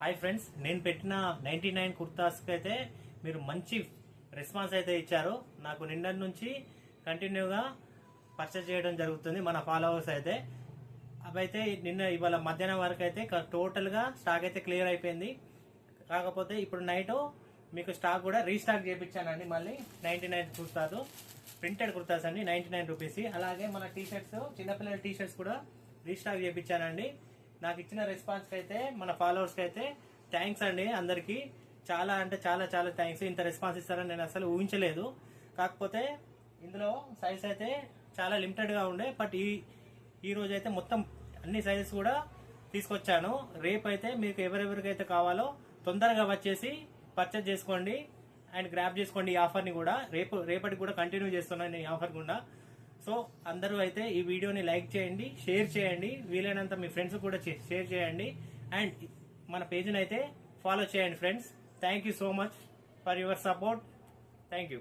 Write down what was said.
Hi friends, నేను పెట్టిన 99 కుర్తాస్కి అయితే మీరు మంచి రెస్పాన్స్ అయితే ఇచ్చారు. నాకు నిన్నటి నుంచి కంటిన్యూగా పర్చేస్ చేయడం జరుగుతుంది మన ఫాలోవర్స్ అయితే. అవైతే ఇవాళ మధ్యాహ్నం వరకు అయితే టోటల్గా స్టాక్ అయితే క్లియర్ అయిపోయింది. కాకపోతే ఇప్పుడు నైట్ మీకు స్టాక్ కూడా రీస్టాక్ చేయించానండి. మళ్ళీ 99 కుర్తాస్, ప్రింటెడ్ కుర్తాస్ అండి, 99 రూపీస్. అలాగే మన టీషర్ట్స్, చిన్నపిల్లల టీషర్ట్స్ కూడా రీస్టాక్ చేయించానండి. నాకు ఇచ్చిన రెస్పాన్స్ అయితే మన ఫాలోవర్స్ అయితే థ్యాంక్స్ అండి. అందరికి చాలా అంటే చాలా చాలా థ్యాంక్స్. ఇంత రెస్పాన్స్ ఇస్తారని నేను అసలు ఊహించలేదు. కాకపోతే ఇందులో సైజ్ అయితే చాలా లిమిటెడ్ గా ఉండే, బట్ ఈ రోజు అయితే మొత్తం అన్ని సైజెస్ కూడా తీసుకొచ్చాను. రేపు అయితే మీకు ఎవరెవరికైతే కావాలో తొందరగా వచ్చేసి పర్చేజ్ చేసుకోండి అండ్ గ్రాప్ చేసుకోండి. ఈ ఆఫర్ ని కూడా రేపటికి కూడా కంటిన్యూ చేస్తున్నాను ఈ ఆఫర్ కూడా. సో అందరూ అయితే ఈ వీడియోని లైక్ చేయండి, షేర్ చేయండి, వీలైనంత మీ ఫ్రెండ్స్ కూడా షేర్ చేయండి అండ్ మన పేజ్ని అయితే ఫాలో చేయండి friends. Thank you so much for your support. Thank you.